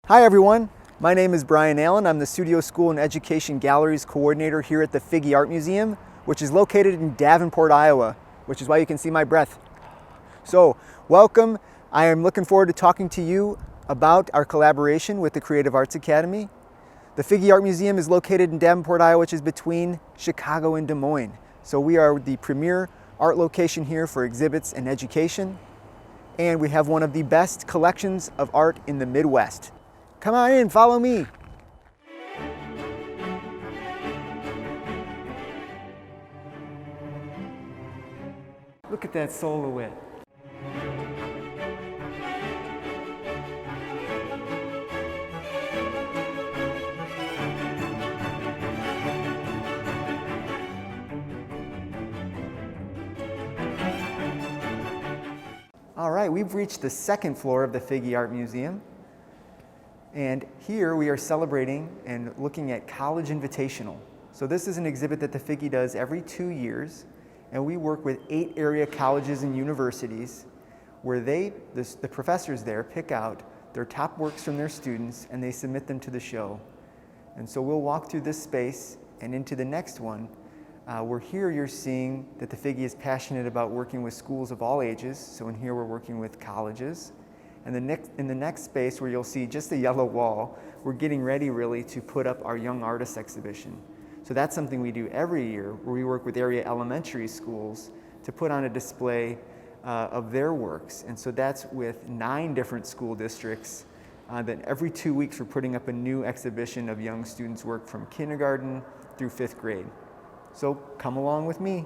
Hi everyone, my name is Brian Allen. I'm the Studio School and Education Galleries Coordinator here at the Figge Art Museum, which is located in Davenport, Iowa, which is why you can see my breath. So, welcome. I am looking forward to talking to you about our collaboration with the Creative Arts Academy. The Figge Art Museum is located in Davenport, Iowa, which is between Chicago and Des Moines. So we are the premier art location here for exhibits and education, and we have one of the best collections of art in the Midwest. Come on in, follow me. Look at that silhouette. All right, we've reached the second floor of the Figge Art Museum. And here we are celebrating and looking at College Invitational. So this is an exhibit that the Figge does every 2 years, and we work with 8 area colleges and universities where the professors there pick out their top works from their students and they submit them to the show. And so we'll walk through this space and into the next one, where here you're seeing that the Figge is passionate about working with schools of all ages. So in here we're working with colleges. And in the next space where you'll see just a yellow wall, we're getting ready really to put up our Young Artists exhibition. So that's something we do every year where we work with area elementary schools to put on a display of their works. And so that's with 9 different school districts. That every 2 weeks we're putting up a new exhibition of young students' work from kindergarten through 5th grade. So come along with me.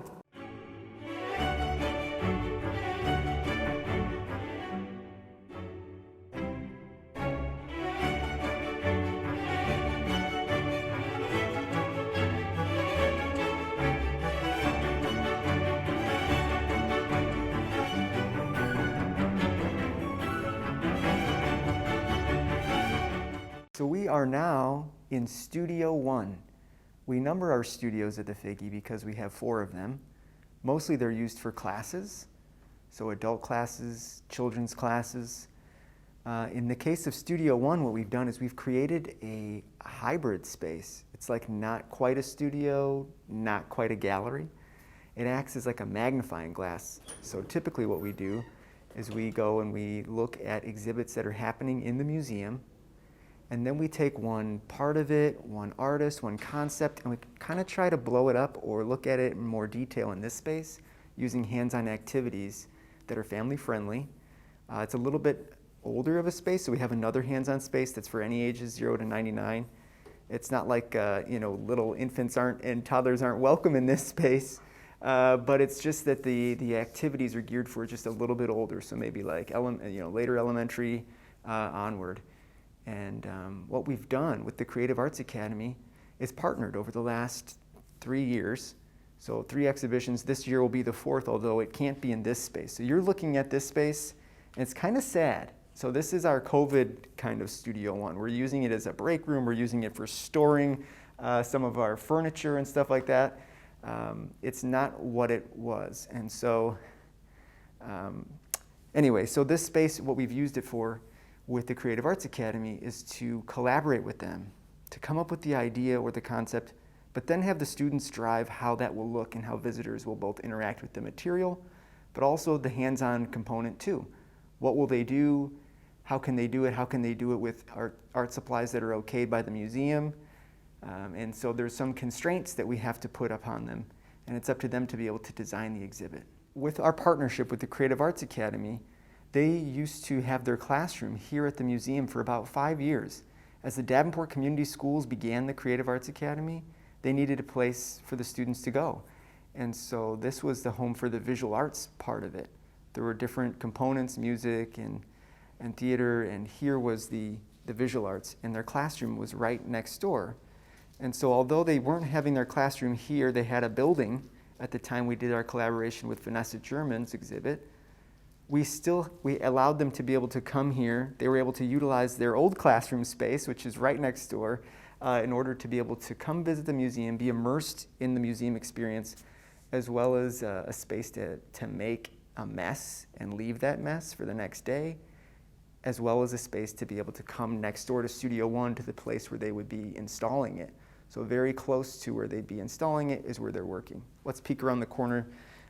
So we are now in Studio 1. We number our studios at the Figge because we have 4 of them. Mostly they're used for classes, so adult classes, children's classes. In the case of Studio 1, what we've done is we've created a hybrid space. It's like not quite a studio, not quite a gallery. It acts as like a magnifying glass. So typically what we do is we go and we look at exhibits that are happening in the museum, and then we take one part of it, one artist, one concept, and we kind of try to blow it up or look at it in more detail in this space using hands-on activities that are family-friendly. It's a little bit older of a space, so we have another hands-on space that's for any ages 0 to 99. It's not like little infants and toddlers aren't welcome in this space, but it's just that the activities are geared for just a little bit older, so maybe like later elementary onward. And what we've done with the Creative Arts Academy is partnered over the last 3 years. So 3 exhibitions. This year will be the 4th, although it can't be in this space. So you're looking at this space, and it's kind of sad. So this is our COVID kind of Studio 1. We're using it as a break room. We're using it for storing some of our furniture and stuff like that. It's not what it was. And so anyway, so this space, what we've used it for with the Creative Arts Academy is to collaborate with them, to come up with the idea or the concept, but then have the students drive how that will look and how visitors will both interact with the material, but also the hands-on component too. What will they do? How can they do it? How can they do it with art supplies that are okayed by the museum? And so there's some constraints that we have to put upon them, and it's up to them to be able to design the exhibit. With our partnership with the Creative Arts Academy, they used to have their classroom here at the museum for about 5 years. As the Davenport Community Schools began the Creative Arts Academy, they needed a place for the students to go. And so this was the home for the visual arts part of it. There were different components, music and theater, and here was the visual arts, and their classroom was right next door. And so although they weren't having their classroom here, they had a building at the time we did our collaboration with Vanessa German's exhibit. We allowed them to be able to come here. They were able to utilize their old classroom space, which is right next door, in order to be able to come visit the museum, be immersed in the museum experience, as well as a space to make a mess and leave that mess for the next day, as well as a space to be able to come next door to Studio One to the place where they would be installing it. So very close to where they'd be installing it is where they're working. Let's peek around the corner.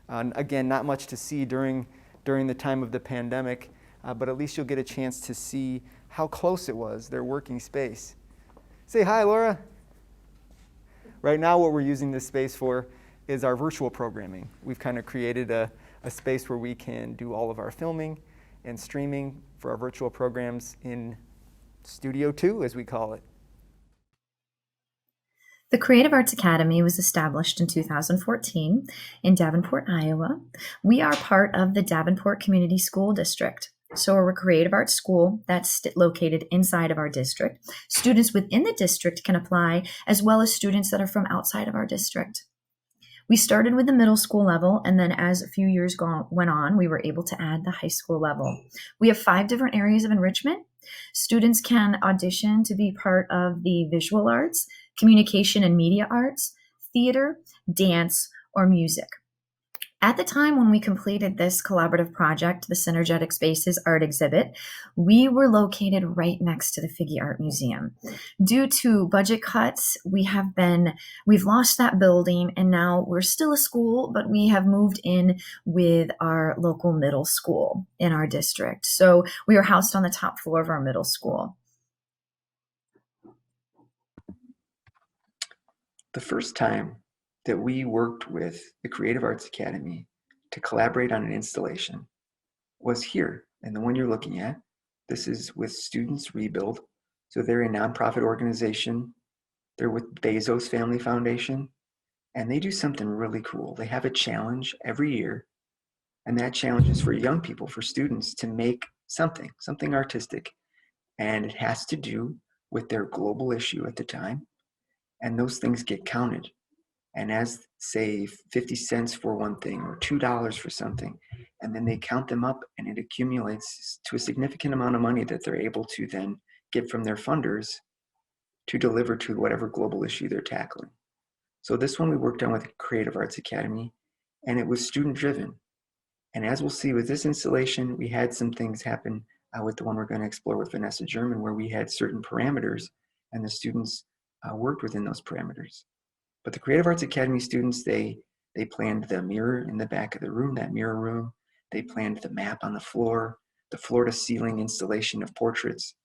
Again, not much to see during the time of the pandemic, but at least you'll get a chance to see how close it was, their working space. Say hi, Laura. Right now what we're using this space for is our virtual programming. We've kind of created a space where we can do all of our filming and streaming for our virtual programs in Studio 2, as we call it. The Creative Arts Academy was established in 2014 in Davenport, Iowa. We are part of the Davenport Community School District. So we're a creative arts school that's located inside of our district. Students within the district can apply, as well as students that are from outside of our district. We started with the middle school level, and then as a few years went on, we were able to add the high school level. We have 5 different areas of enrichment. Students can audition to be part of the visual arts, communication and media arts, theater, dance, or music. At the time when we completed this collaborative project, the Synergetic Spaces art exhibit, we were located right next to the Figge Art Museum. Due to budget cuts, we've lost that building, and now we're still a school, but we have moved in with our local middle school in our district. So we are housed on the top floor of our middle school. The first time that we worked with the Creative Arts Academy to collaborate on an installation was here. And the one you're looking at, this is with Students Rebuild. So they're a nonprofit organization. They're with Bezos Family Foundation, and they do something really cool. They have a challenge every year, and that challenge is for young people, for students to make something artistic. And it has to do with their global issue at the time. And those things get counted. And as, say, 50 cents for one thing or $2 for something, and then they count them up and it accumulates to a significant amount of money that they're able to then get from their funders to deliver to whatever global issue they're tackling. So this one we worked on with Creative Arts Academy, and it was student driven. And as we'll see with this installation, we had some things happen with the one we're going to explore with Vanessa German, where we had certain parameters and the students worked within those parameters. But the Creative Arts Academy students, they planned the mirror in the back of the room, that mirror room. They planned the map on the floor to ceiling installation of portraits.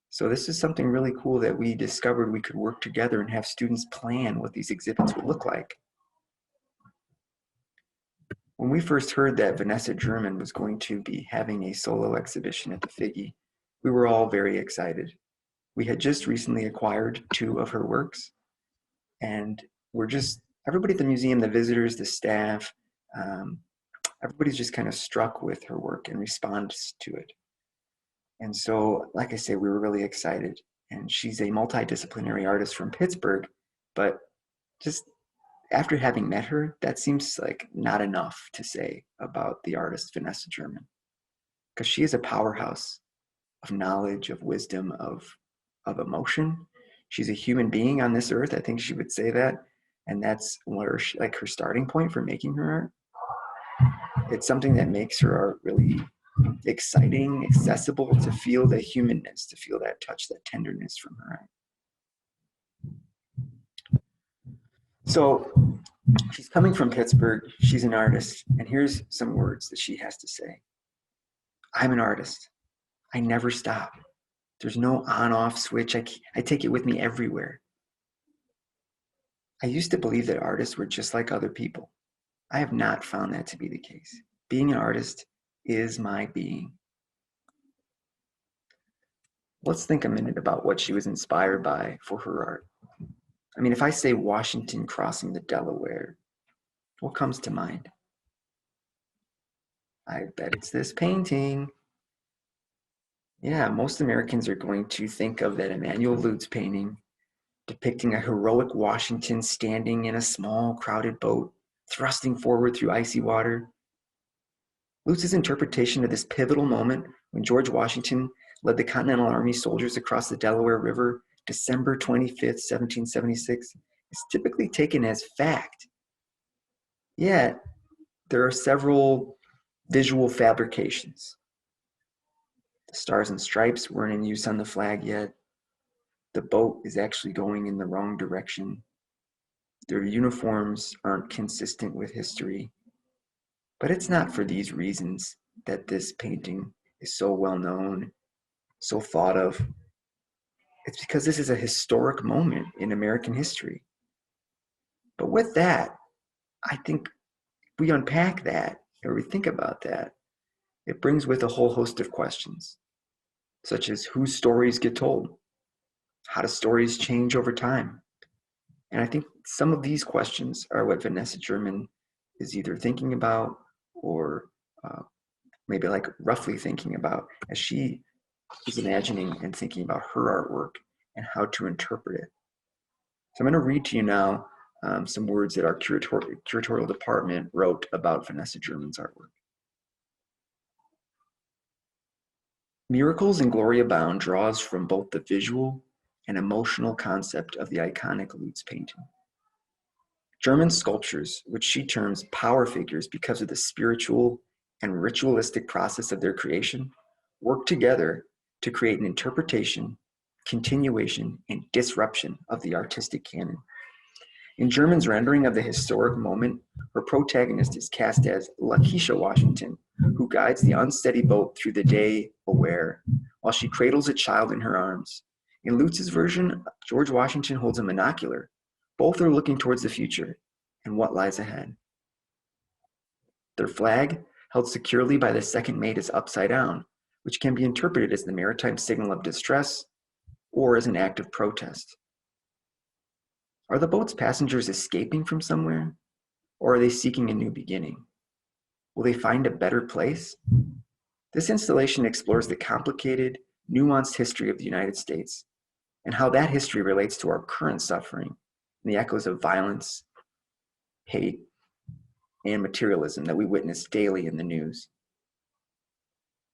So this is something really cool that we discovered we could work together and have students plan what these exhibits would look like. When we first heard that Vanessa German was going to be having a solo exhibition at the Figge, we were all very excited. We had just recently acquired 2 of her works, and everybody at the museum, the visitors, the staff, everybody's just kind of struck with her work and responds to it. And so, like I say, we were really excited. And she's a multidisciplinary artist from Pittsburgh, but just after having met her, that seems like not enough to say about the artist Vanessa German, because she is a powerhouse of knowledge, of wisdom, of emotion. She's a human being on this earth. I think she would say that. And that's where her starting point for making her art. It's something that makes her art really exciting, accessible, to feel the humanness, to feel that touch, that tenderness from her art. So she's coming from Pittsburgh. She's an artist. And here's some words that she has to say. I'm an artist. I never stop. There's no on-off switch. I take it with me everywhere. I used to believe that artists were just like other people. I have not found that to be the case. Being an artist is my being. Let's think a minute about what she was inspired by for her art. I mean, if I say Washington crossing the Delaware, what comes to mind? I bet it's this painting. Yeah, most Americans are going to think of that Emanuel Lutz painting depicting a heroic Washington standing in a small, crowded boat, thrusting forward through icy water. Lutz's interpretation of this pivotal moment when George Washington led the Continental Army soldiers across the Delaware River, December 25th, 1776, is typically taken as fact. Yet, there are several visual fabrications. The stars and stripes weren't in use on the flag yet. The boat is actually going in the wrong direction. Their uniforms aren't consistent with history. But it's not for these reasons that this painting is so well known, so thought of. It's because this is a historic moment in American history. But with that, I think we unpack that or we think about that, it brings with a whole host of questions, such as whose stories get told? How do stories change over time? And I think some of these questions are what Vanessa German is either thinking about or maybe like roughly thinking about as she is imagining and thinking about her artwork and how to interpret it. So I'm going to read to you now some words that our curatorial department wrote about Vanessa German's artwork. Miracles and Glory Abound draws from both the visual and emotional concept of the iconic Lutz painting. German's sculptures, which she terms power figures because of the spiritual and ritualistic process of their creation, work together to create an interpretation, continuation, and disruption of the artistic canon. In German's rendering of the historic moment, her protagonist is cast as Lakeisha Washington, who guides the unsteady boat through the day aware, while she cradles a child in her arms. In Lutz's version, George Washington holds a monocular. Both are looking towards the future and what lies ahead. Their flag, held securely by the second mate, is upside down, which can be interpreted as the maritime signal of distress or as an act of protest. Are the boat's passengers escaping from somewhere, or are they seeking a new beginning? Will they find a better place? This installation explores the complicated, nuanced history of the United States and how that history relates to our current suffering and the echoes of violence, hate, and materialism that we witness daily in the news.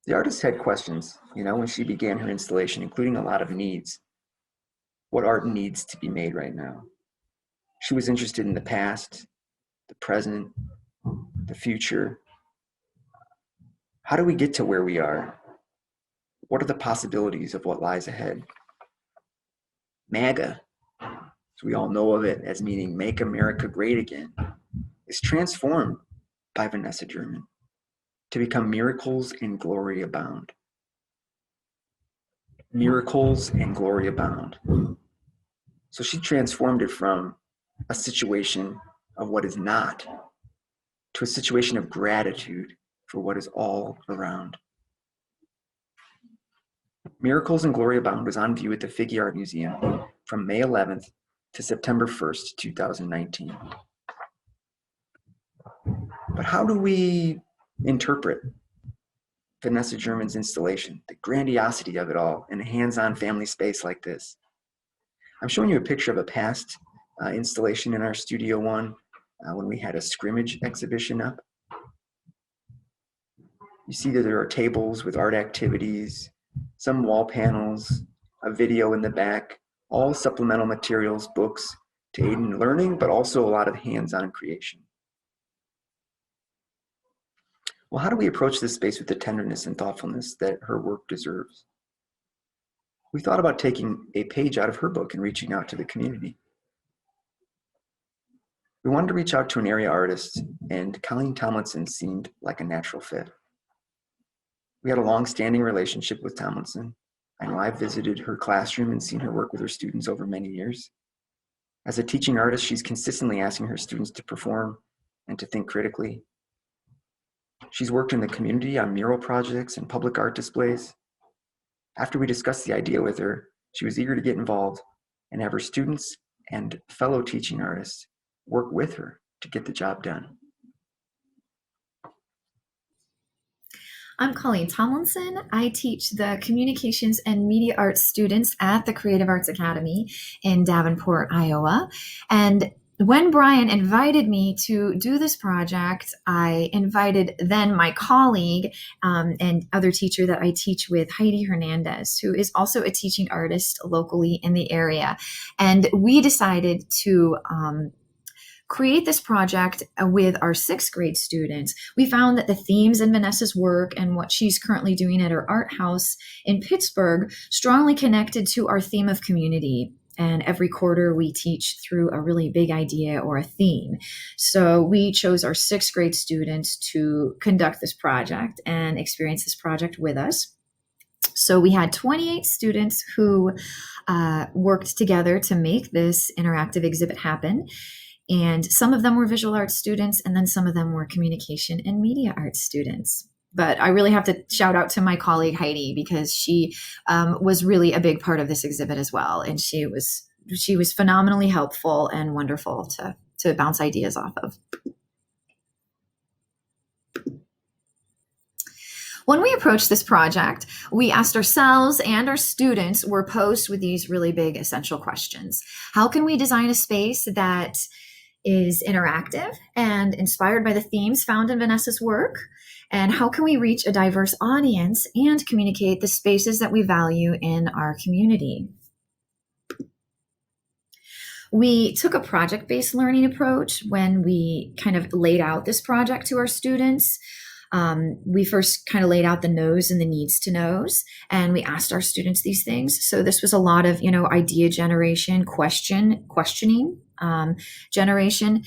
The artist had questions, when she began her installation, including a lot of needs. What art needs to be made right now? She was interested in the past, the present, the future. How do we get to where we are? What are the possibilities of what lies ahead? MAGA, as we all know of it as meaning Make America Great Again, is transformed by Vanessa German to become Miracles and Glory Abound. Miracles and Glory Abound. So she transformed it from a situation of what is not to a situation of gratitude for what is all around. Miracles and Glory Abound was on view at the Figge Art Museum from May 11th to September 1st, 2019. But how do we interpret Vanessa German's installation, the grandiosity of it all, in a hands-on family space like this? I'm showing you a picture of a past installation in our Studio One when we had a scrimmage exhibition up. You see that there are tables with art activities, some wall panels, a video in the back, all supplemental materials, books to aid in learning, but also a lot of hands-on creation. Well, how do we approach this space with the tenderness and thoughtfulness that her work deserves? We thought about taking a page out of her book and reaching out to the community. We wanted to reach out to an area artist, and Colleen Tomlinson seemed like a natural fit. We had a long-standing relationship with Tomlinson. I know I've visited her classroom and seen her work with her students over many years. As a teaching artist, she's consistently asking her students to perform and to think critically. She's worked in the community on mural projects and public art displays. After we discussed the idea with her, she was eager to get involved and have her students and fellow teaching artists work with her to get the job done. I'm Colleen Tomlinson. I teach the Communications and Media Arts students at the Creative Arts Academy in Davenport, Iowa. And when Brian invited me to do this project, I invited then my colleague and other teacher that I teach with, Heidi Hernandez, who is also a teaching artist locally in the area. And we decided to create this project with our sixth grade students, we found that the themes in Vanessa's work and what she's currently doing at her art house in Pittsburgh strongly connected to our theme of community. And every quarter we teach through a really big idea or a theme. So we chose our sixth grade students to conduct this project and experience this project with us. So we had 28 students who worked together to make this interactive exhibit happen. And some of them were visual arts students, and then some of them were communication and media arts students. But I really have to shout out to my colleague Heidi, because she was really a big part of this exhibit as well. And she was phenomenally helpful and wonderful to bounce ideas off of. When we approached this project, we asked ourselves and our students were posed with these really big essential questions. How can we design a space that is interactive and inspired by the themes found in Vanessa's work? And how can we reach a diverse audience and communicate the spaces that we value in our community? We took a project-based learning approach when we kind of laid out this project to our students. We first kind of laid out the knows and the needs to knows, and we asked our students these things. So this was a lot of, idea generation, questioning generation.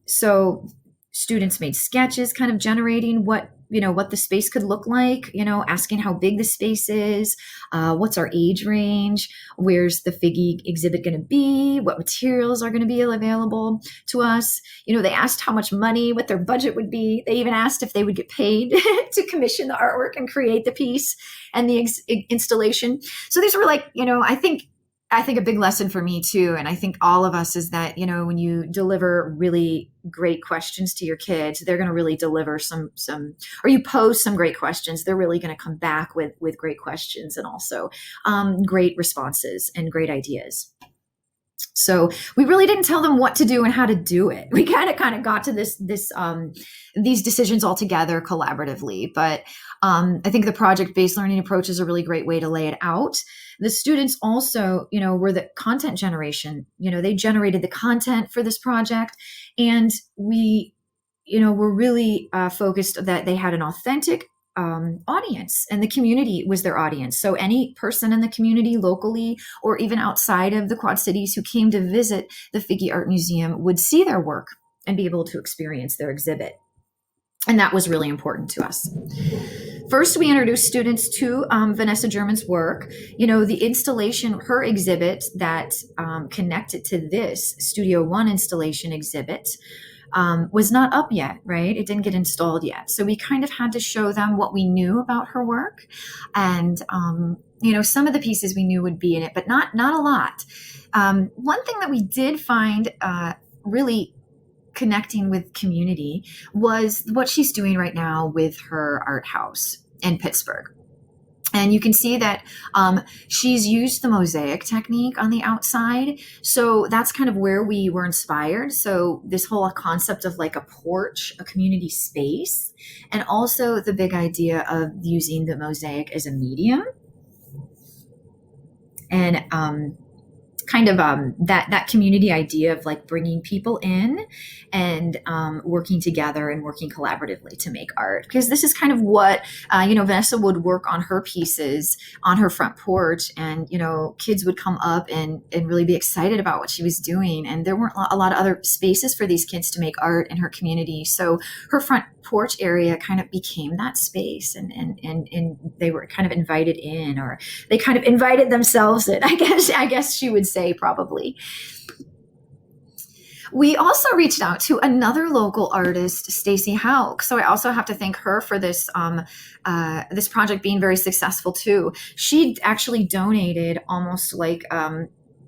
So students made sketches kind of generating what the space could look like, asking how big the space is, what's our age range, where's the Figgy exhibit going to be, what materials are going to be available to us. They asked how much money, what their budget would be. They even asked if they would get paid to commission the artwork and create the piece and the installation. So these were I think a big lesson for me too, and I think all of us, is that, when you deliver really great questions to your kids, they're going to really deliver or you pose some great questions, they're really going to come back with great questions and also great responses and great ideas. So we really didn't tell them what to do and how to do it. We kind of got to these decisions all together collaboratively. But I think the project-based learning approach is a really great way to lay it out. The students also, were the content generation. They generated the content for this project, and we, were really focused that they had an authentic audience, and the community was their audience. So any person in the community locally or even outside of the Quad Cities who came to visit the Figgy Art Museum would see their work and be able to experience their exhibit. And that was really important to us. First, we introduced students to Vanessa German's work. The installation, her exhibit that connected to this Studio One installation exhibit was not up yet, right? It didn't get installed yet. So we kind of had to show them what we knew about her work. And, some of the pieces we knew would be in it, but not a lot. One thing that we did find really connecting with community was what she's doing right now with her art house in Pittsburgh. And you can see that she's used the mosaic technique on the outside. So that's kind of where we were inspired. So this whole concept of like a porch, a community space, and also the big idea of using the mosaic as a medium. And that community idea of like bringing people in and working together and working collaboratively to make art, because this is kind of what Vanessa would work on her pieces on her front porch, and kids would come up and really be excited about what she was doing, and there weren't a lot of other spaces for these kids to make art in her community. So her front porch area kind of became that space, and they were kind of invited in, or they kind of invited themselves in, I guess she would say, probably. We also reached out to another local artist, Stacy Hauk. So I also have to thank her for this this project being very successful too. She actually donated almost like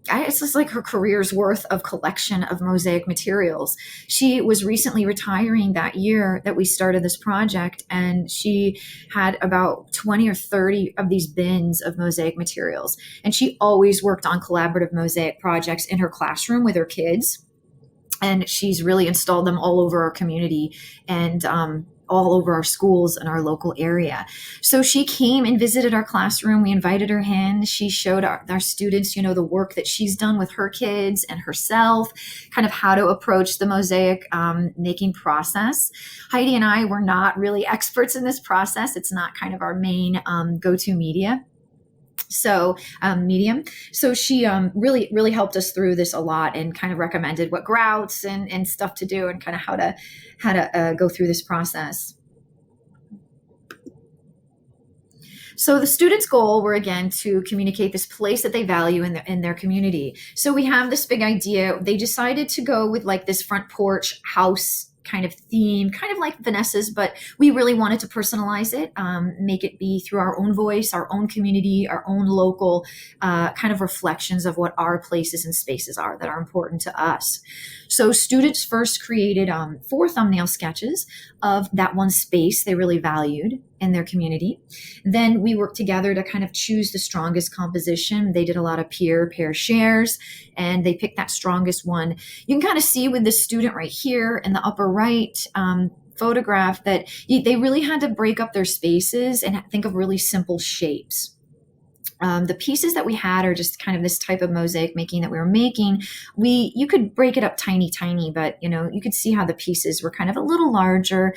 it's just like her career's worth of collection of mosaic materials. She was recently retiring that year that we started this project, and she had about 20 or 30 of these bins of mosaic materials. And she always worked on collaborative mosaic projects in her classroom with her kids. And she's really installed them all over our community. And all over our schools in our local area. So she came and visited our classroom. We invited her in. She showed our students, the work that she's done with her kids and herself, kind of how to approach the mosaic making process. Heidi and I were not really experts in this process. It's not kind of our main go-to medium. So she really helped us through this a lot, and kind of recommended what grouts and stuff to do, and kind of how to go through this process. So the students' goal were, again, to communicate this place that they value in their community. So we have this big idea. They decided to go with like this front porch house kind of theme, kind of like Vanessa's, but we really wanted to personalize it, make it be through our own voice, our own community, our own local kind of reflections of what our places and spaces are that are important to us. So students first created 4 thumbnail sketches of that one space they really valued in their community. Then we worked together to kind of choose the strongest composition. They did a lot of pair shares, and they picked that strongest one. You can kind of see with this student right here in the upper right photograph that they really had to break up their spaces and think of really simple shapes. The pieces that we had are just kind of this type of mosaic making that we were making. You could break it up tiny, but you could see how the pieces were kind of a little larger.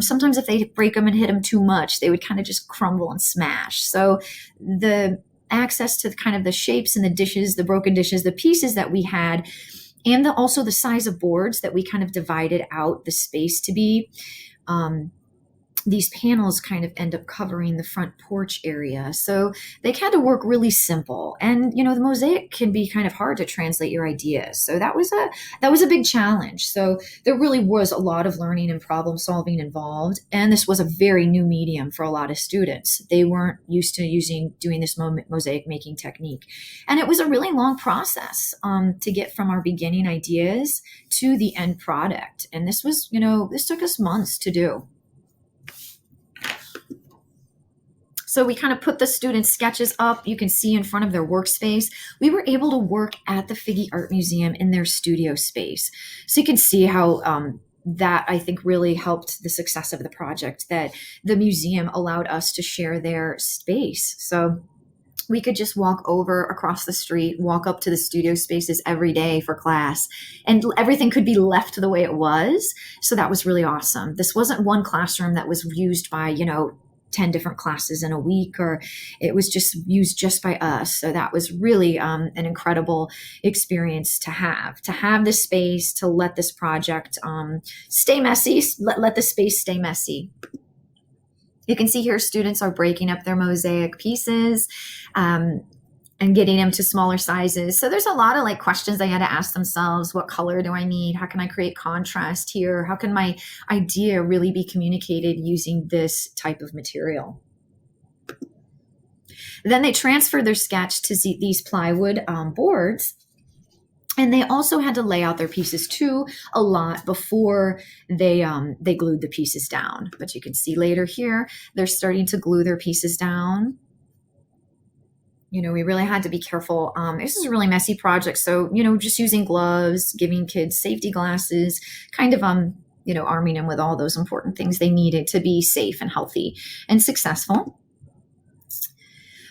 Sometimes if they break them and hit them too much, they would kind of just crumble and smash. So the access to kind of the shapes and the dishes, the broken dishes, the pieces that we had, and also the size of boards that we kind of divided out the space to be. These panels kind of end up covering the front porch area. So they had to work really simple. And, the mosaic can be kind of hard to translate your ideas. So that was a big challenge. So there really was a lot of learning and problem solving involved. And this was a very new medium for a lot of students. They weren't used to doing this mosaic making technique. And it was a really long process to get from our beginning ideas to the end product. And this took us months to do. So we kind of put the students' sketches up. You can see in front of their workspace. We were able to work at the Figge Art Museum in their studio space. So you can see how that, I think, really helped the success of the project, that the museum allowed us to share their space. So we could just walk over across the street, walk up to the studio spaces every day for class, and everything could be left the way it was. So that was really awesome. This wasn't one classroom that was used by, 10 different classes in a week, or it was just used just by us. So that was really an incredible experience to have this space, to let this project stay messy, let the space stay messy. You can see here students are breaking up their mosaic pieces and getting them to smaller sizes. So there's a lot of questions they had to ask themselves. What color do I need? How can I create contrast here? How can my idea really be communicated using this type of material? Then they transferred their sketch to these plywood boards. And they also had to lay out their pieces too a lot before they glued the pieces down. But you can see later here, they're starting to glue their pieces down. We really had to be careful. This is a really messy project. So, just using gloves, giving kids safety glasses, kind of, arming them with all those important things they needed to be safe and healthy and successful.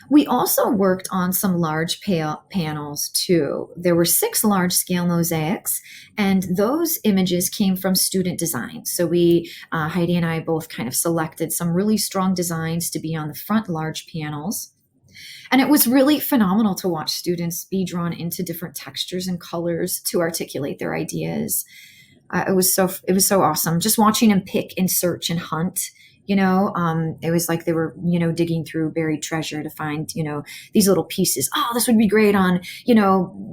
We also worked on some large panels too. There were 6 large scale mosaics, and those images came from student designs. So Heidi and I both kind of selected some really strong designs to be on the front large panels. And it was really phenomenal to watch students be drawn into different textures and colors to articulate their ideas. It was so awesome. Just watching them pick and search and hunt, it was like they were, digging through buried treasure to find, these little pieces. Oh, this would be great on,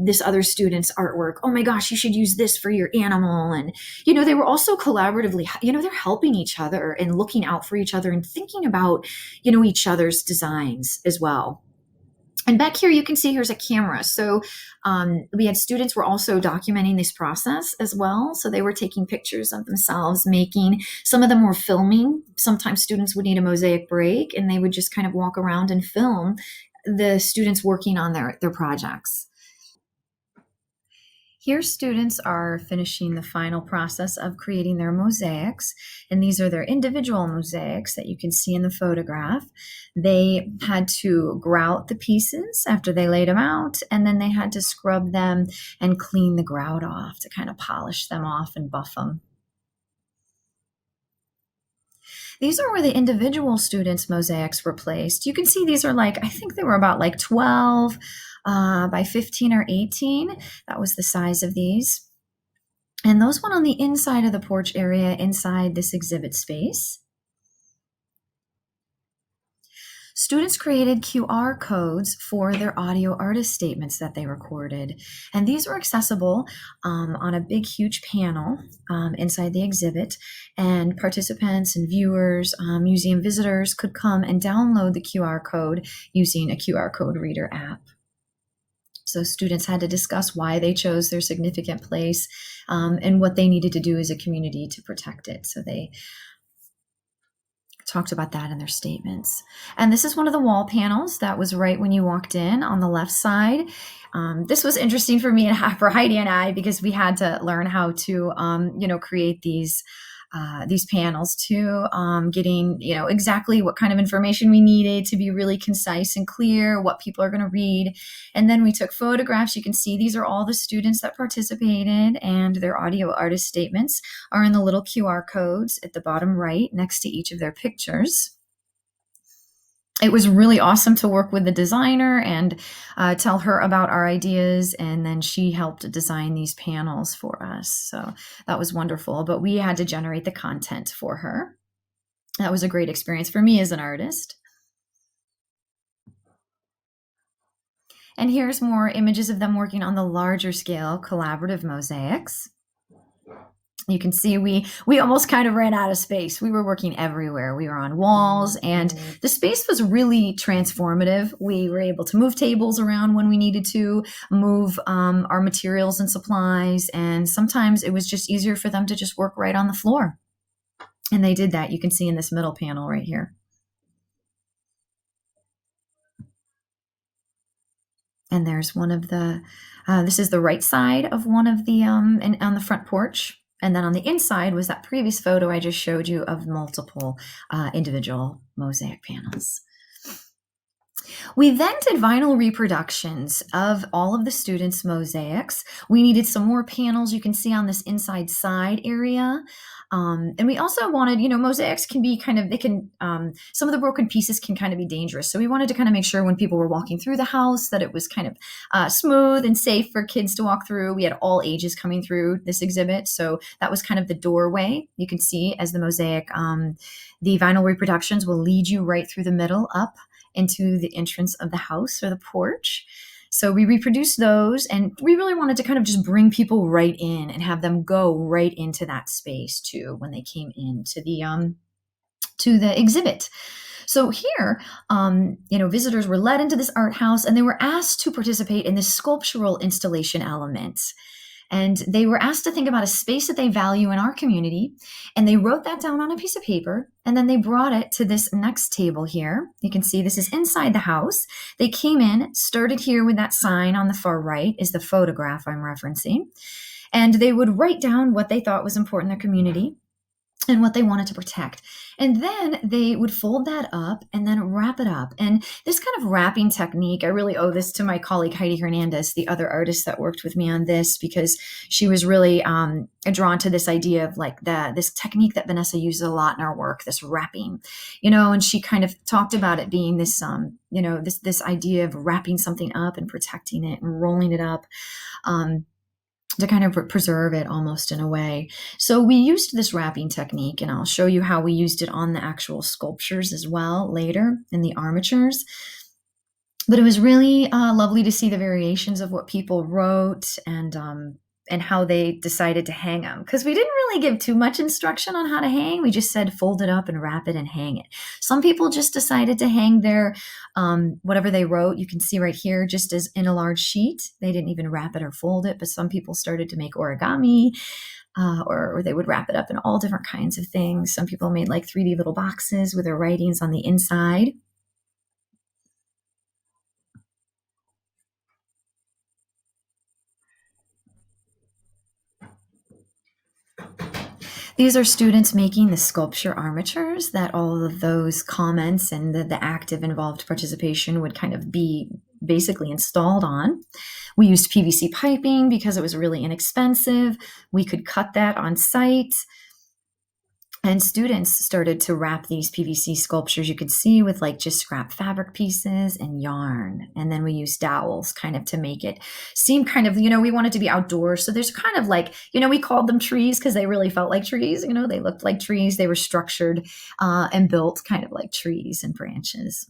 this other student's artwork. Oh my gosh, you should use this for your animal. And, they were also collaboratively, they're helping each other and looking out for each other and thinking about, each other's designs as well. And back here, you can see here's a camera. So we had students were also documenting this process as well. So they were taking pictures of themselves making. Some of them were filming. Sometimes students would need a mosaic break, and they would just kind of walk around and film the students working on their projects. Here, students are finishing the final process of creating their mosaics, and these are their individual mosaics that you can see in the photograph. They had to grout the pieces after they laid them out, and then they had to scrub them and clean the grout off to kind of polish them off and buff them. These are where the individual students' mosaics were placed. You can see these are I think they were about 12 by 15 or 18. That was the size of these. And those went on the inside of the porch area inside this exhibit space. Students created QR codes for their audio artist statements that they recorded. And these were accessible on a big, huge panel inside the exhibit. And participants and viewers, museum visitors could come and download the QR code using a QR code reader app. So students had to discuss why they chose their significant place and what they needed to do as a community to protect it. So they talked about that in their statements. And this is one of the wall panels that was right when you walked in on the left side. This was interesting for me and for Heidi and I because we had to learn how to, create these panels too, getting, exactly what kind of information we needed to be really concise and clear, what people are going to read. And then we took photographs. You can see these are all the students that participated, and their audio artist statements are in the little QR codes at the bottom right next to each of their pictures. It was really awesome to work with the designer and tell her about our ideas, and then she helped design these panels for us. So that was wonderful, but we had to generate the content for her. That was a great experience for me as an artist. And here's more images of them working on the larger scale collaborative mosaics. You can see we almost kind of ran out of space. We were working everywhere. We were on walls, and the space was really transformative. We were able to move tables around when we needed to, move our materials and supplies, and sometimes it was just easier for them to just work right on the floor. And they did that. You can see in this middle panel right here. And there's one of the, this is the right side of one of the, and on the front porch. And then on the inside was that previous photo I just showed you of multiple individual mosaic panels. We then did vinyl reproductions of all of the students' mosaics. We needed some more panels you can see on this inside side area. And we also wanted, mosaics can be some of the broken pieces can kind of be dangerous. So we wanted to kind of make sure when people were walking through the house that it was kind of smooth and safe for kids to walk through. We had all ages coming through this exhibit. So that was kind of the doorway. You can see as the mosaic, the vinyl reproductions will lead you right through the middle up into the entrance of the house or the porch. So we reproduced those, and we really wanted to kind of just bring people right in and have them go right into that space too when they came into the exhibit. So here, visitors were led into this art house, and they were asked to participate in this sculptural installation element. And they were asked to think about a space that they value in our community. And they wrote that down on a piece of paper. And then they brought it to this next table here. You can see this is inside the house. They came in, started here with that sign on the far right is the photograph I'm referencing. And they would write down what they thought was important in their community and what they wanted to protect. And then they would fold that up and then wrap it up. And this kind of wrapping technique, I really owe this to my colleague, Heidi Hernandez, the other artist that worked with me on this, because she was really drawn to this idea of this technique that Vanessa uses a lot in our work, this wrapping, and she kind of talked about it being this, this idea of wrapping something up and protecting it and rolling it up. To kind of preserve it almost in a way. So we used this wrapping technique, and I'll show you how we used it on the actual sculptures as well later in the armatures. But it was really lovely to see the variations of what people wrote and how they decided to hang them. Because we didn't really give too much instruction on how to hang. We just said fold it up and wrap it and hang it. Some people just decided to hang their whatever they wrote. You can see right here, just as in a large sheet. They didn't even wrap it or fold it, but some people started to make origami, or they would wrap it up in all different kinds of things. Some people made 3D little boxes with their writings on the inside. These are students making the sculpture armatures that all of those comments and the active involved participation would kind of be basically installed on. We used PVC piping because it was really inexpensive. We could cut that on site. And students started to wrap these PVC sculptures, you could see, with like just scrap fabric pieces and yarn. And then we used dowels kind of to make it seem kind of, we wanted to be outdoors. So there's kind of like, we called them trees because they really felt like trees. They looked like trees. They were structured and built kind of like trees and branches.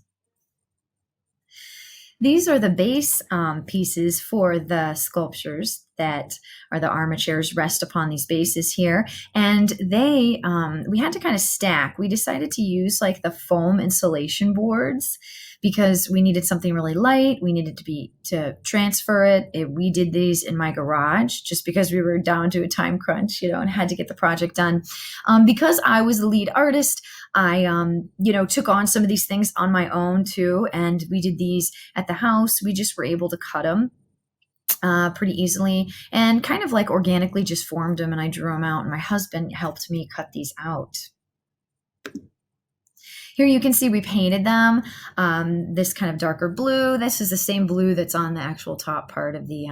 These are the base pieces for the sculptures that are the armatures rest upon these bases here. And they, we had to kind of stack. We decided to use like the foam insulation boards because we needed something really light. We needed to transfer it. We did these in my garage just because we were down to a time crunch, and had to get the project done. Because I was the lead artist, I, took on some of these things on my own too. And we did these at the house. We just were able to cut them pretty easily and kind of like organically just formed them. And I drew them out, and my husband helped me cut these out. Here you can see we painted them this kind of darker blue. This is the same blue that's on the actual top part of the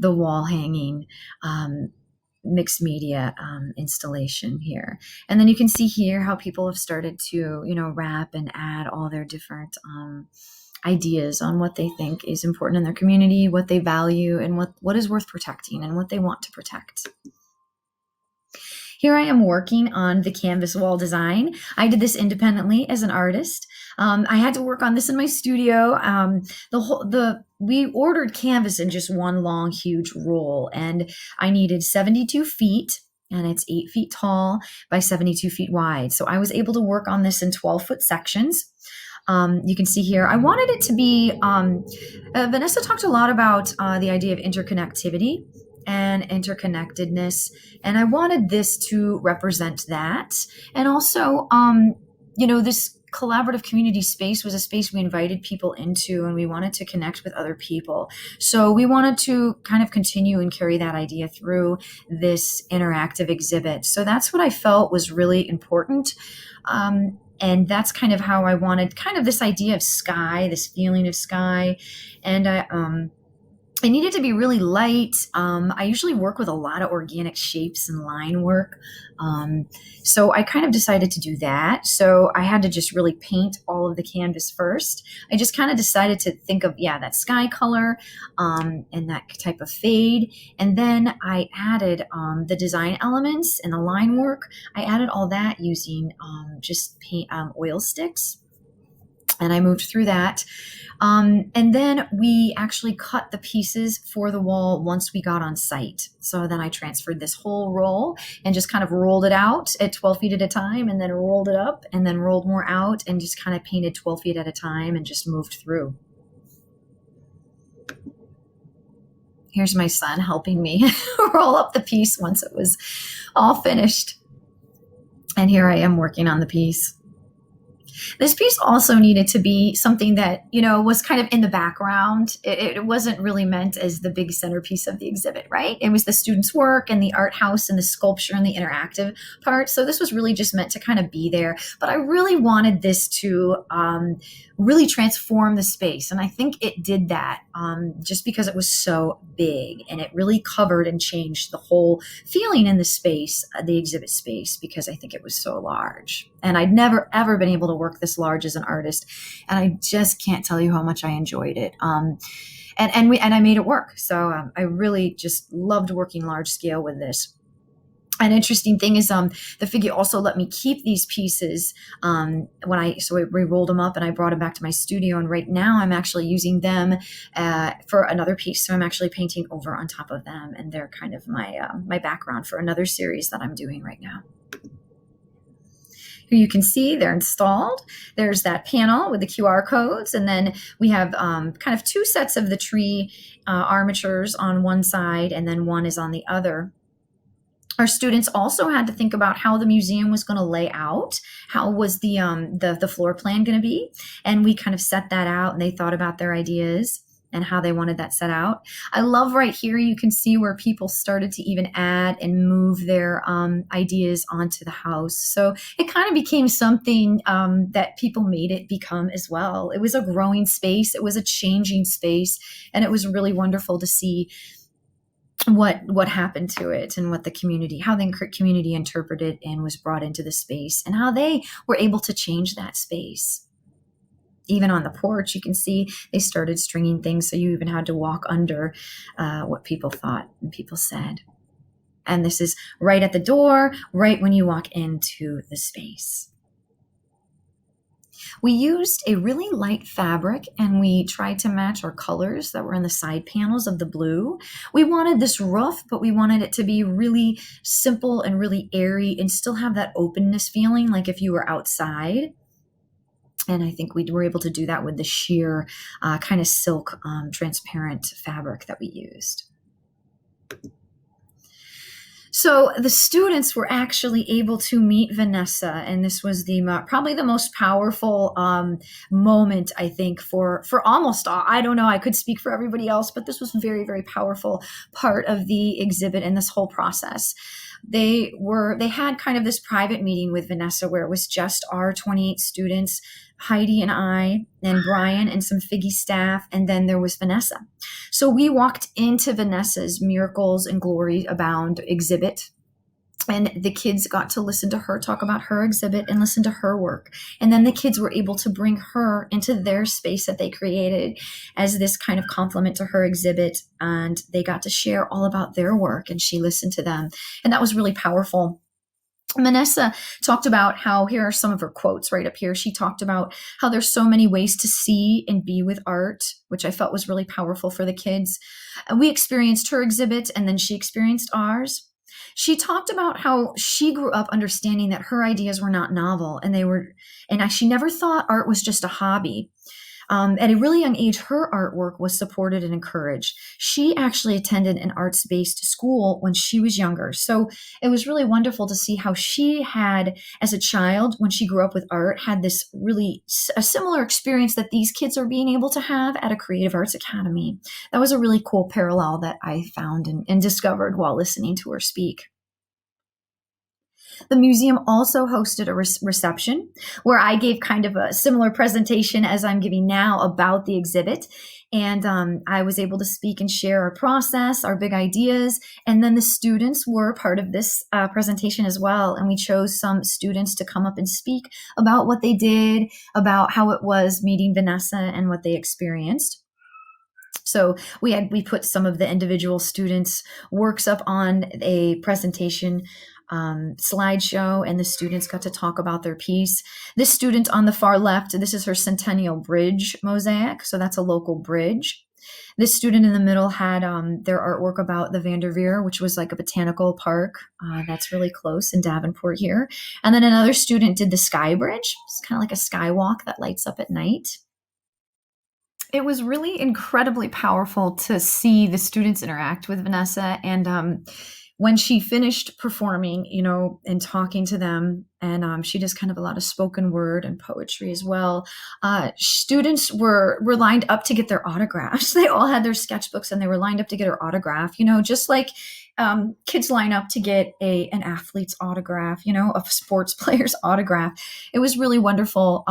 wall hanging mixed media installation here. And then you can see here how people have started to, wrap and add all their different ideas on what they think is important in their community, what they value, and what is worth protecting and what they want to protect. Here I am working on the canvas wall design. I did this independently as an artist. I had to work on this in my studio. We ordered canvas in just one long, huge roll, and I needed 72 feet, and it's 8 feet tall by 72 feet wide. So I was able to work on this in 12-foot sections. You can see here, I wanted it to be, Vanessa talked a lot about the idea of interconnectivity and interconnectedness. And I wanted this to represent that. And also, this collaborative community space was a space we invited people into, and we wanted to connect with other people. So we wanted to kind of continue and carry that idea through this interactive exhibit. So that's what I felt was really important. And that's kind of how I wanted kind of this idea of sky, this feeling of sky. And I needed to be really light. I usually work with a lot of organic shapes and line work. So I kind of decided to do that. So I had to just really paint all of the canvas first. I just kind of decided to think of, that sky color and that type of fade. And then I added the design elements and the line work. I added all that using just paint oil sticks. And I moved through that. And then we actually cut the pieces for the wall once we got on site. So then I transferred this whole roll and just kind of rolled it out at 12 feet at a time, and then rolled it up and then rolled more out and just kind of painted 12 feet at a time and just moved through. Here's my son helping me roll up the piece once it was all finished. And here I am working on the piece. This piece also needed to be something that, was kind of in the background. It wasn't really meant as the big centerpiece of the exhibit, right? It was the students' work and the art house and the sculpture and the interactive part. So this was really just meant to kind of be there. But I really wanted this to really transform the space. And I think it did that just because it was so big, and it really covered and changed the whole feeling in the space, the exhibit space, because I think it was so large. And I'd never, ever been able to work this large as an artist. And I just can't tell you how much I enjoyed it. And I made it work. So I really just loved working large scale with this. An interesting thing is the figure also let me keep these pieces so I rolled them up and I brought them back to my studio. And right now I'm actually using them for another piece. So I'm actually painting over on top of them, and they're kind of my background for another series that I'm doing right now. Here you can see they're installed. There's that panel with the QR codes, and then we have kind of two sets of the tree armatures on one side, and then one is on the other. Our students also had to think about how the museum was going to lay out. How was the floor plan going to be? And we kind of set that out, and they thought about their ideas. and how they wanted that set out. I love right here, you can see where people started to even add and move their ideas onto the house. So it kind of became something that people made it become as well. It was a growing space, it was a changing space, and it was really wonderful to see what happened to it and what the community, how the community interpreted and was brought into the space, and how they were able to change that space. Even on the porch, you can see they started stringing things, so you even had to walk under what people thought and people said. And this is right at the door, right when you walk into the space. We used a really light fabric, and we tried to match our colors that were in the side panels of the blue. We wanted this roof, but we wanted it to be really simple and really airy and still have that openness feeling like if you were outside. And I think we were able to do that with the sheer kind of silk transparent fabric that we used. So the students were actually able to meet Vanessa, and this was the probably the most powerful moment, I think, for almost all. I don't know, I could speak for everybody else, but this was a very, very powerful part of the exhibit and this whole process. They had kind of this private meeting with Vanessa where it was just our 28 students, Heidi and I, and Brian and some Figgy staff, and then there was Vanessa. So we walked into Vanessa's Miracles and Glory Abound exhibit, and the kids got to listen to her talk about her exhibit and listen to her work. And then the kids were able to bring her into their space that they created as this kind of complement to her exhibit, and they got to share all about their work, and she listened to them. And that was really powerful. Vanessa talked about how, here are some of her quotes right up here. She talked about how there's so many ways to see and be with art, which I felt was really powerful for the kids. And we experienced her exhibit, and then she experienced ours. She talked about how she grew up understanding that her ideas were not novel, and she never thought art was just a hobby. At a really young age, her artwork was supported and encouraged. She actually attended an arts-based school when she was younger. So it was really wonderful to see how she had, as a child, when she grew up with art, had this really a similar experience that these kids are being able to have at a creative arts academy. That was a really cool parallel that I found and discovered while listening to her speak. The museum also hosted a reception where I gave kind of a similar presentation as I'm giving now about the exhibit. And I was able to speak and share our process, our big ideas. And then the students were part of this presentation as well. And we chose some students to come up and speak about what they did, about how it was meeting Vanessa and what they experienced. So we put some of the individual students' works up on a presentation slideshow, and the students got to talk about their piece. This student on the far left, this is her Centennial Bridge mosaic, so that's a local bridge. This student in the middle had their artwork about the Vanderveer, which was like a botanical park that's really close in Davenport here. And then another student did the Sky Bridge. It's kind of like a skywalk that lights up at night. It was really incredibly powerful to see the students interact with Vanessa. And when she finished performing, and talking to them, and she does kind of a lot of spoken word and poetry as well, students were lined up to get their autographs. They all had their sketchbooks and they were lined up to get her autograph, just like kids line up to get an athlete's autograph, a sports player's autograph. It was really wonderful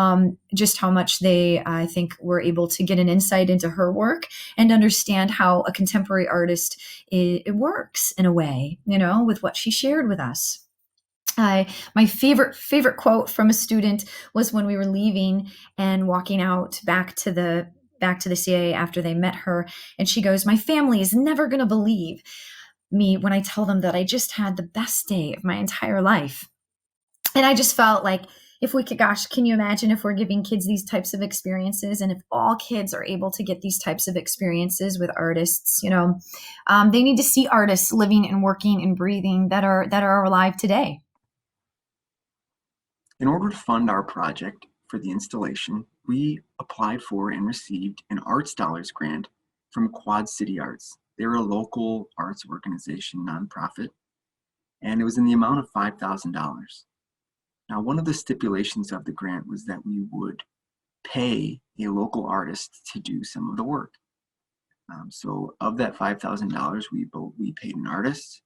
just how much they, I think, were able to get an insight into her work and understand how a contemporary artist it works in a way, with what she shared with us. My favorite quote from a student was when we were leaving and walking out back to the CAA after they met her, and she goes, "My family is never going to believe me when I tell them that I just had the best day of my entire life." And I just felt like, if we could, gosh, can you imagine if we're giving kids these types of experiences, and if all kids are able to get these types of experiences with artists, they need to see artists living and working and breathing that are alive today. In order to fund our project for the installation, we applied for and received an Arts Dollars grant from Quad City Arts. They're a local arts organization, nonprofit, and it was in the amount of $5,000. Now, one of the stipulations of the grant was that we would pay a local artist to do some of the work. So of that $5,000, we paid an artist.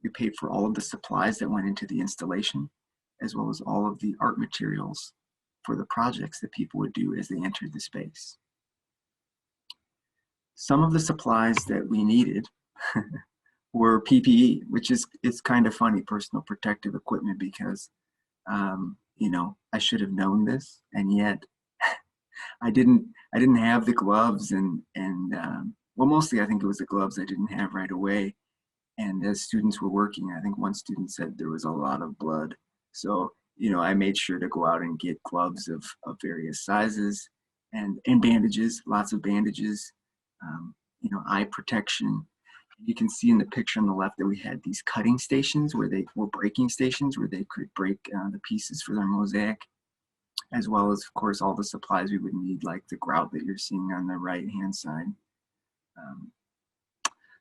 We paid for all of the supplies that went into the installation, as well as all of the art materials for the projects that people would do as they entered the space. Some of the supplies that we needed were PPE, which is it's kind of funny, personal protective equipment, because I should have known this, and yet I didn't have the gloves, and well, mostly I think it was the gloves I didn't have right away. And as students were working, I think one student said there was a lot of blood. So, I made sure to go out and get gloves of various sizes and bandages, lots of bandages, eye protection. You can see in the picture on the left that we had these cutting stations where they were breaking stations where they could break the pieces for their mosaic, as well as, of course, all the supplies we would need, like the grout that you're seeing on the right-hand side.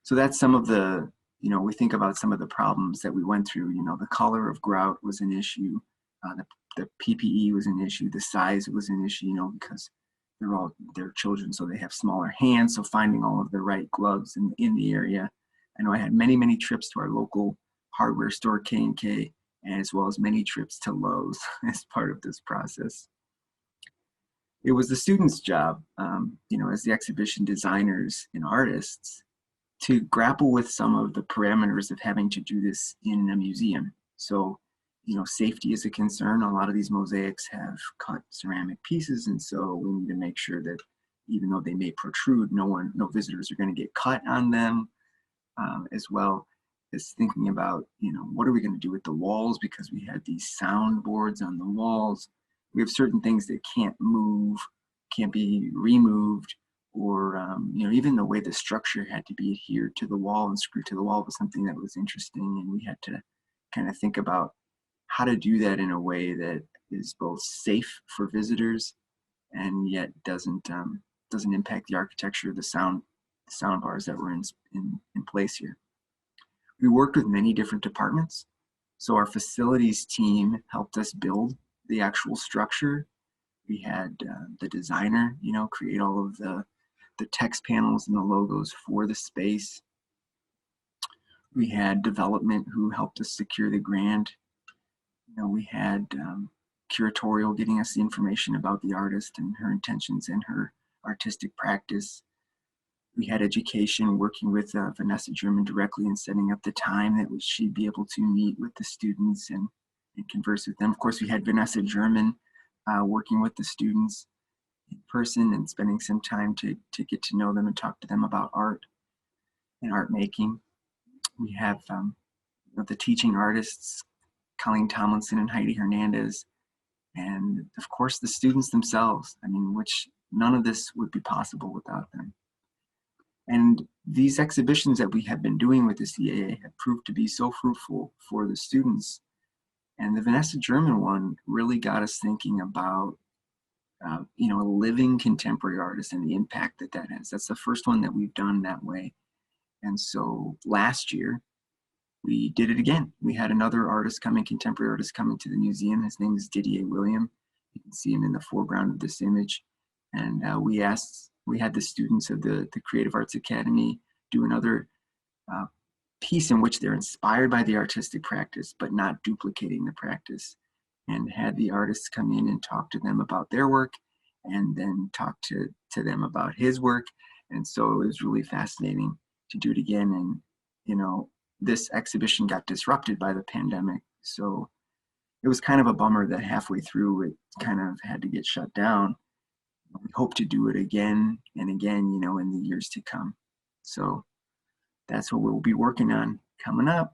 So that's some of the, we think about some of the problems that we went through. The color of grout was an issue. The PPE was an issue. The size was an issue, because they're children, so they have smaller hands. So finding all of the right gloves in the area. I know I had many, many trips to our local hardware store, K&K, as well as many trips to Lowe's as part of this process. It was the students' job, as the exhibition designers and artists, to grapple with some of the parameters of having to do this in a museum. So, safety is a concern. A lot of these mosaics have cut ceramic pieces, and so we need to make sure that even though they may protrude, no visitors are going to get cut on them, as well as thinking about, what are we going to do with the walls, because we had these sound boards on the walls. We have certain things that can't move, can't be removed, or even the way the structure had to be adhered to the wall and screwed to the wall was something that was interesting, and we had to kind of think about how to do that in a way that is both safe for visitors and yet doesn't impact the architecture, the sound bars that were in place here. We worked with many different departments, so our facilities team helped us build the actual structure. We had the designer, create all of the text panels and the logos for the space. We had development who helped us secure the grant. We had curatorial getting us the information about the artist and her intentions and her artistic practice. We had education working with Vanessa German directly and setting up the time that she'd be able to meet with the students and converse with them. Of course, we had Vanessa German working with the students in person and spending some time to get to know them and talk to them about art and art making. We have the teaching artists, Colleen Tomlinson and Heidi Hernandez, and of course the students themselves, which none of this would be possible without them. And these exhibitions that we have been doing with the CAA have proved to be so fruitful for the students. And the Vanessa German one really got us thinking about a living contemporary artist and the impact that has. That's the first one that we've done that way. And so last year, we did it again. We had another contemporary artist coming to the museum. His name is Didier William. You can see him in the foreground of this image. And we had the students of the Creative Arts Academy do another piece in which they're inspired by the artistic practice, but not duplicating the practice, and had the artists come in and talk to them about their work and then talk to them about his work. And so it was really fascinating to do it again. And, this exhibition got disrupted by the pandemic. So it was kind of a bummer that halfway through it kind of had to get shut down. We hope to do it again and again, in the years to come. So that's what we'll be working on coming up.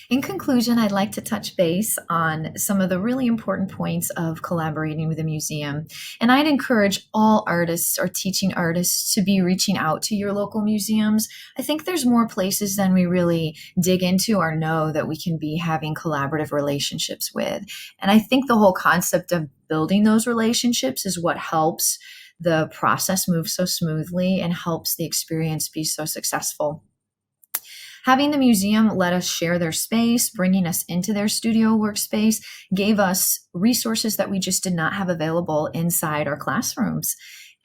In conclusion, I'd like to touch base on some of the really important points of collaborating with a museum. And I'd encourage all artists or teaching artists to be reaching out to your local museums. I think there's more places than we really dig into or know that we can be having collaborative relationships with. And I think the whole concept of building those relationships is what helps the process move so smoothly and helps the experience be so successful. Having the museum let us share their space, bringing us into their studio workspace, gave us resources that we just did not have available inside our classrooms.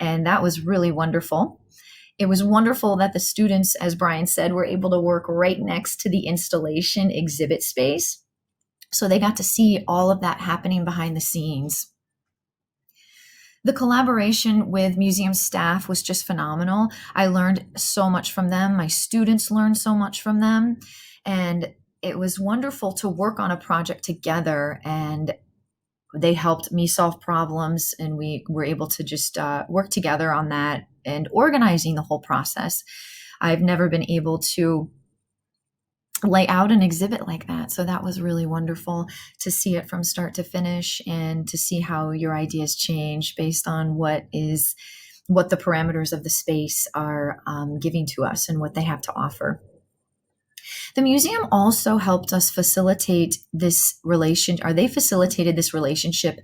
And that was really wonderful. It was wonderful that the students, as Brian said, were able to work right next to the installation exhibit space. So they got to see all of that happening behind the scenes. The collaboration with museum staff was just phenomenal. I learned so much from them. My students learned so much from them. And it was wonderful to work on a project together, and they helped me solve problems, and we were able to just work together on that and organizing the whole process. I've never been able to lay out an exhibit like that. So that was really wonderful to see it from start to finish and to see how your ideas change based on what the parameters of the space are giving to us and what they have to offer. The museum also helped us facilitate this they facilitated this relationship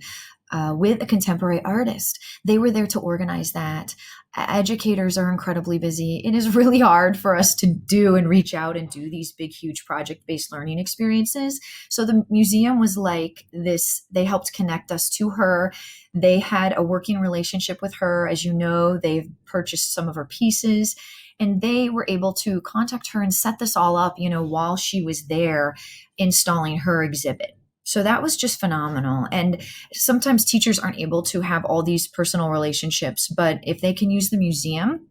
with a contemporary artist. They were there to organize that. Educators are incredibly busy. It is really hard for us to do and reach out and do these big, huge project-based learning experiences. So the museum was like this. They helped connect us to her. They had a working relationship with her. As you know, they've purchased some of her pieces, and they were able to contact her and set this all up, while she was there installing her exhibit. So that was just phenomenal. And sometimes teachers aren't able to have all these personal relationships, but if they can use the museum,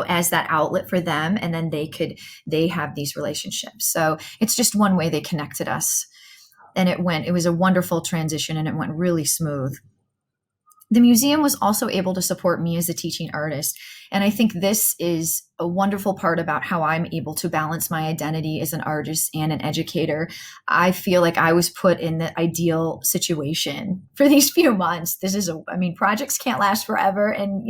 as that outlet for them, and then they have these relationships. So it's just one way they connected us. And it was a wonderful transition, and it went really smooth. The museum was also able to support me as a teaching artist. And I think this is a wonderful part about how I'm able to balance my identity as an artist and an educator. I feel like I was put in the ideal situation for these few months. Projects can't last forever, and,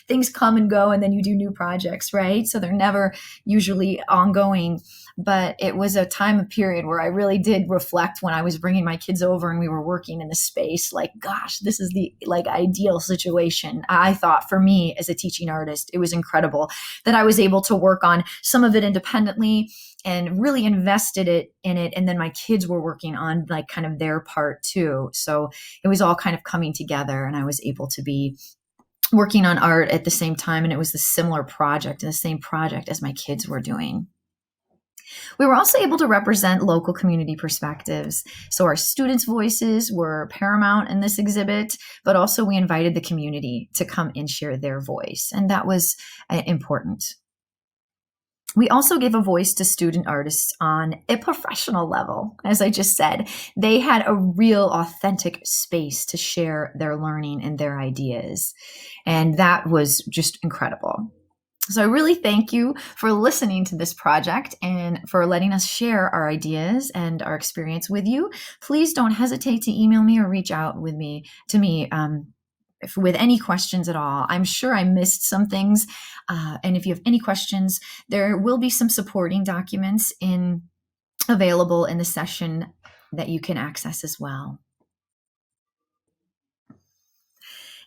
things come and go, and then you do new projects, right? So they're never usually ongoing. But it was a period where I really did reflect when I was bringing my kids over and we were working in the space, like, gosh, this is the ideal situation. I thought for me as a teaching artist, it was incredible that I was able to work on some of it independently and really invested in it. And then my kids were working on kind of their part too. So it was all kind of coming together, and I was able to be working on art at the same time. And it was the similar project and the same project as my kids were doing. We were also able to represent local community perspectives. So our students' voices were paramount in this exhibit, but also we invited the community to come and share their voice. And that was important. We also gave a voice to student artists on a professional level. As I just said, they had a real authentic space to share their learning and their ideas. And that was just incredible. So I really thank you for listening to this project and for letting us share our ideas and our experience with you. Please don't hesitate to email me or reach out with me with any questions at all. I'm sure I missed some things. And if you have any questions, there will be some supporting documents available in the session that you can access as well.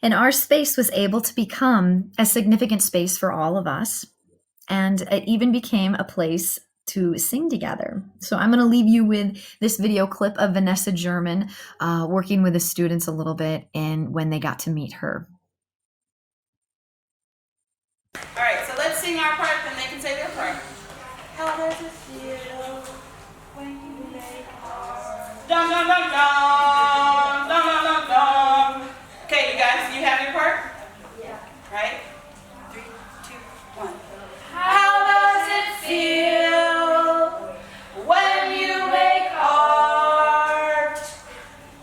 And our space was able to become a significant space for all of us. And it even became a place to sing together. So I'm going to leave you with this video clip of Vanessa German working with the students a little bit and when they got to meet her. All right, so let's sing our part, and they can say their part. How does it feel when you make heart? Dum dum dum dum dum dum dum dum. Okay, you guys, you have your part? Yeah. Right? 3, 2, 1. How does it feel when you make art?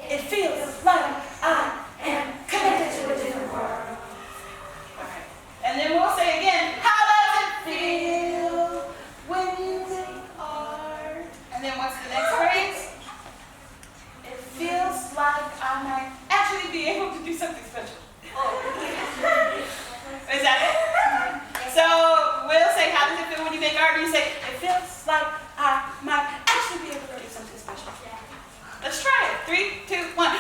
It feels like I am connected to a different world. Okay. And then we'll say again, how does it feel when you make art? And then what's the next phrase? It feels like I might actually be able to do something special. Is that it? So we'll say, how does it feel when you make art? And you say, it feels like I might actually be able to do something special. Let's try it. 3, 2, 1.